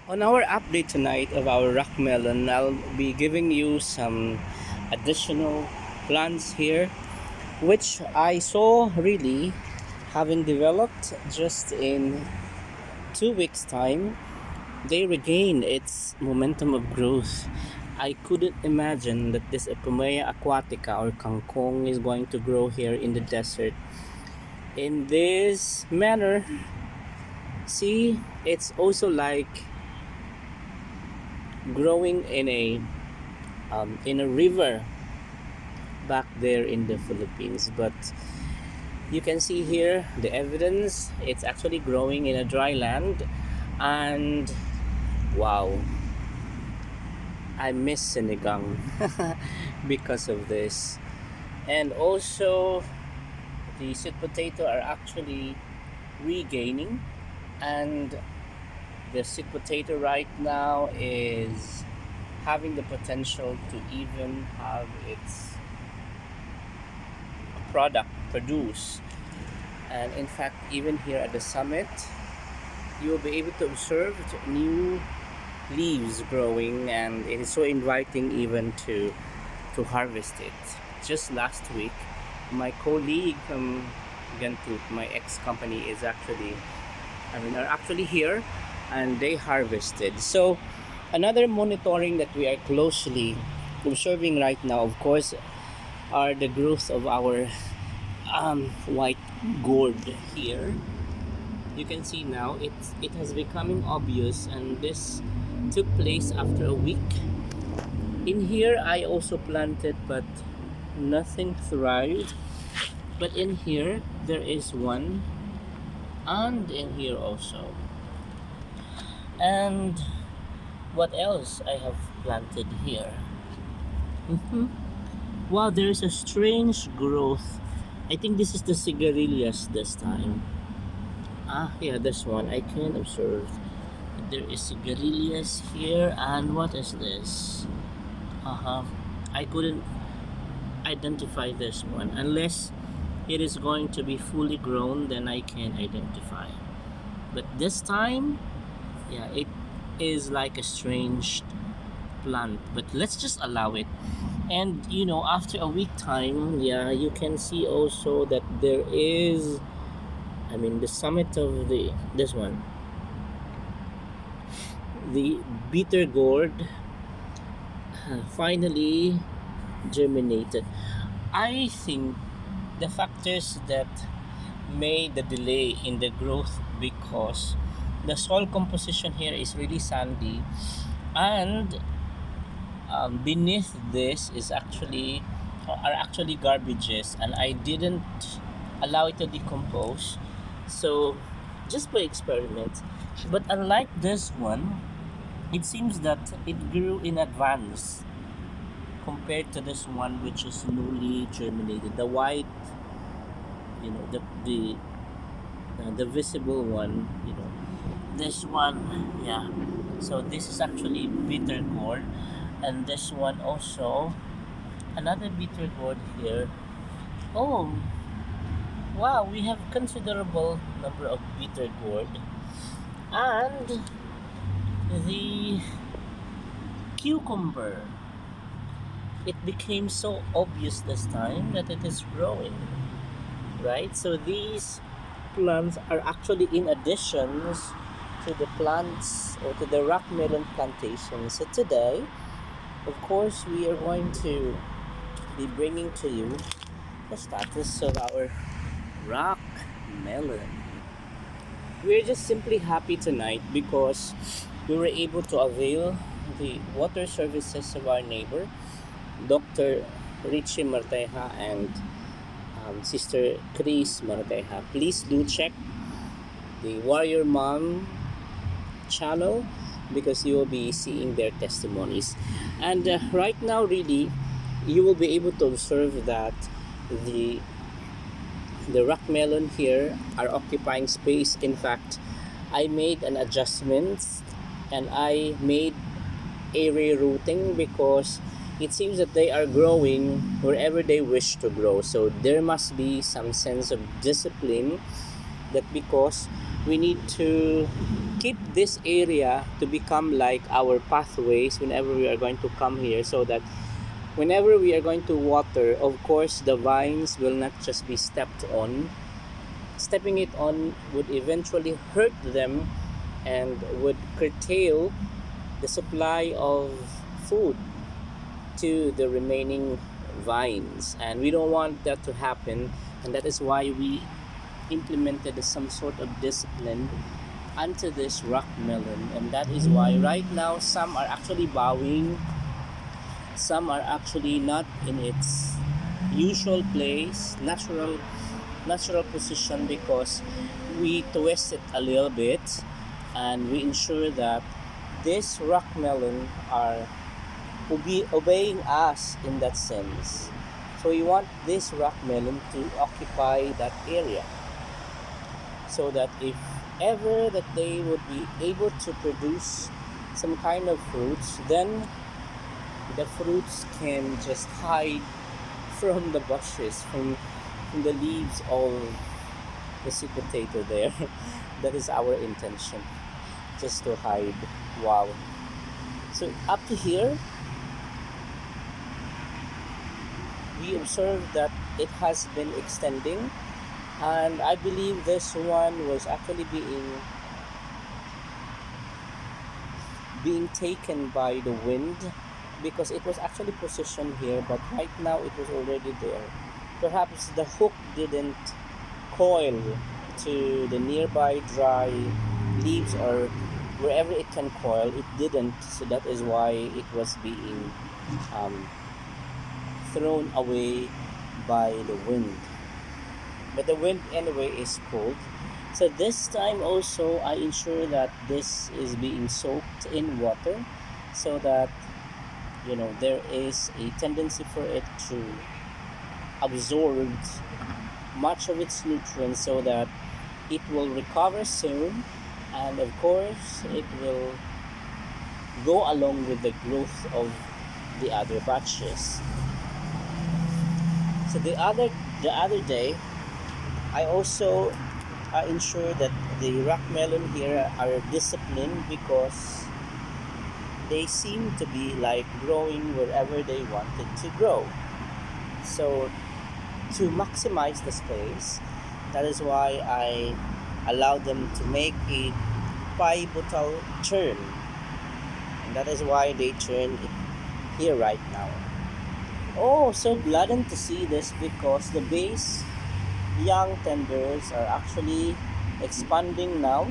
On our update tonight of our rock melon, I'll be giving you some additional plants here, which I saw really having developed just in 2 weeks' time. They regained its momentum of growth. I couldn't imagine that this Epumea aquatica or kangkong is going to grow here in the desert in this manner. See, it's also like growing in a river back there in the Philippines. But you can see here the evidence. It's actually growing in a dry land, and wow, I miss sinigang because of this. And also, the sweet potato are actually regaining, and the sweet potato right now is having the potential to even have its product produce. And in fact, even here at the summit, you will be able to observe new leaves growing, and it is so inviting even to harvest it. Just last week, my colleague from Gantut, my ex company, are actually here, and they harvested. So another monitoring that we are closely observing right now, of course, are the growth of our white gourd here. You can see now it has becoming obvious, and this took place after a week. In here I also planted, but nothing thrived. But in here there is one, and in here also. And what else I have planted here? Mhm. Wow, there is a strange growth. I think this is the cigarillas this time. Ah, yeah, this one I can observe. There is cigarillas here, and what is this? Uh-huh. I couldn't identify this one unless it is going to be fully grown, then I can identify. But this time, yeah, it is like a strange plant, but let's just allow it. And after a week time, yeah, you can see also that there is, the summit of the this one, the bitter gourd, finally germinated. I think the factors that made the delay in the growth, because the soil composition here is really sandy, and beneath this are actually garbages, and I didn't allow it to decompose. So just by experiment. But unlike this one, it seems that it grew in advance compared to this one, which is newly germinated. The white, the visible one, this one, yeah. So this is actually bitter gourd, and this one also another bitter gourd here. Oh, wow, we have considerable number of bitter gourd, and the cucumber, it became so obvious this time that it is growing, right? So these plants are actually in additions to the plants or to the rock melon plantation. So today, of course, we are going to be bringing to you the status of our rock melon. We're just simply happy tonight because we were able to avail the water services of our neighbor, Dr. Richie Marteja, and Sister Chris Marteja. Please do check the Warrior Mom channel because you will be seeing their testimonies. And right now, really, you will be able to observe that the the rock melon here are occupying space. In fact, I made an adjustment, and I made area routing because it seems that they are growing wherever they wish to grow. So there must be some sense of discipline, that because we need to keep this area to become like our pathways whenever we are going to come here, so that whenever we are going to water, of course the vines will not just be stepped on. Stepping it on would eventually hurt them and would curtail the supply of food to the remaining vines, and we don't want that to happen. And that is why we implemented some sort of discipline onto this rock melon, and that is why right now some are actually bowing, some are actually not in its usual place, natural position, because we twist it a little bit and we ensure that this rock melon are obeying us in that sense. So we want this rock melon to occupy that area, so that if ever that they would be able to produce some kind of fruits, then the fruits can just hide from the bushes, from the leaves of the sweet potato there. That is our intention, just to hide. Wow. So up to here, we observe that it has been extending, and I believe this one was actually being taken by the wind, because it was actually positioned here, but right now it was already there. Perhaps the hook didn't coil to the nearby dry leaves, or wherever it can coil, it didn't. So that is why it was being um, thrown away by the wind. But the wind anyway is cold. So this time also I ensure that this is being soaked in water, so that there is a tendency for it to absorb much of its nutrients, so that it will recover soon, and of course it will go along with the growth of the other batches. So the other day, I also ensure that the rock melon here are disciplined, because they seem to be like growing wherever they wanted to grow. So to maximize the space, that is why I allow them to make a pivotal turn, and that is why they turn it here right now. Oh, so gladdened to see this, because the base young tenders are actually expanding now.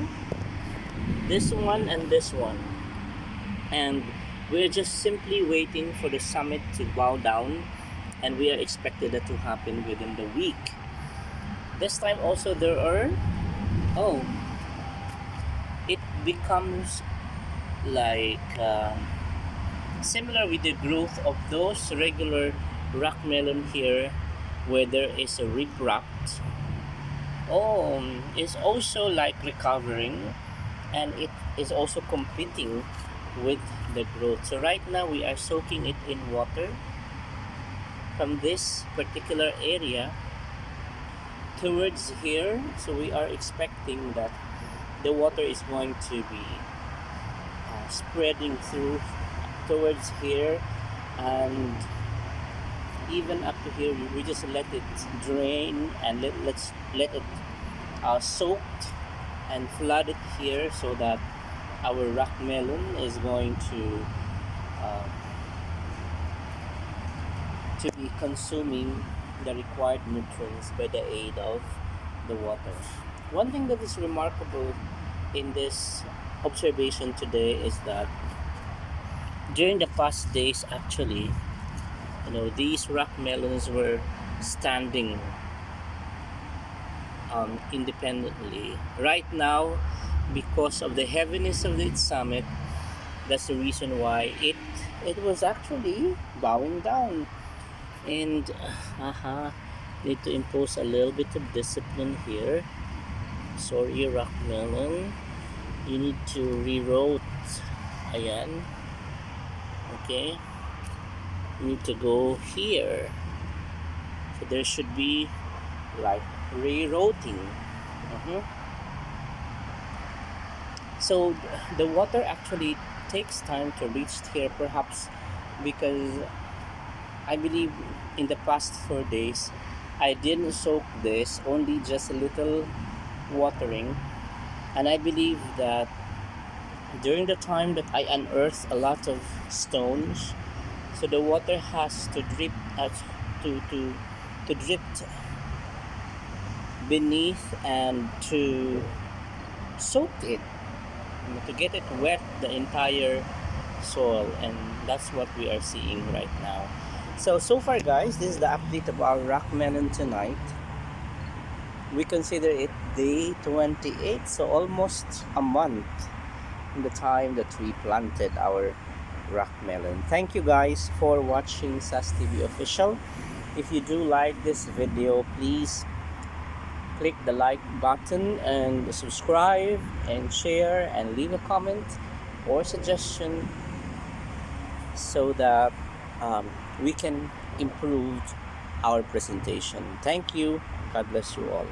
This one and this one. And we're just simply waiting for the summit to bow down, and we are expected that to happen within the week. This time also there are, oh, it becomes like similar with the growth of those regular rock melon here, where there is a riprap. Oh, it's also like recovering, and it is also competing with the growth. So right now we are soaking it in water from this particular area towards here. So we are expecting that the water is going to be spreading through towards here, and even up to here we just let it drain, and let's let it soak and flood it here, so that our rock melon is going to be consuming the required nutrients by the aid of the water. One thing that is remarkable in this observation today is that during the past days, actually, these rock melons were standing independently. Right now, because of the heaviness of its summit, that's the reason why it was actually bowing down. And need to impose a little bit of discipline here. Sorry, rock melon, you need to reroute. Ayan. Okay, you need to go here, so there should be like rerouting. So the water actually takes time to reach here, perhaps because I believe in the past 4 days I didn't soak this, only just a little watering. And I believe that during the time that I unearthed a lot of stones, so the water has to drip to to to drip beneath and to soak it, to get it wet the entire soil, and that's what we are seeing right now. So far guys, this is the update of our rock melon tonight. We consider it day 28, so almost a month in the time that we planted our rock melon. Thank you guys for watching SAS TV official. If you do like this video, please click the like button and subscribe and share and leave a comment or suggestion so that we can improve our presentation. Thank you. God bless you all.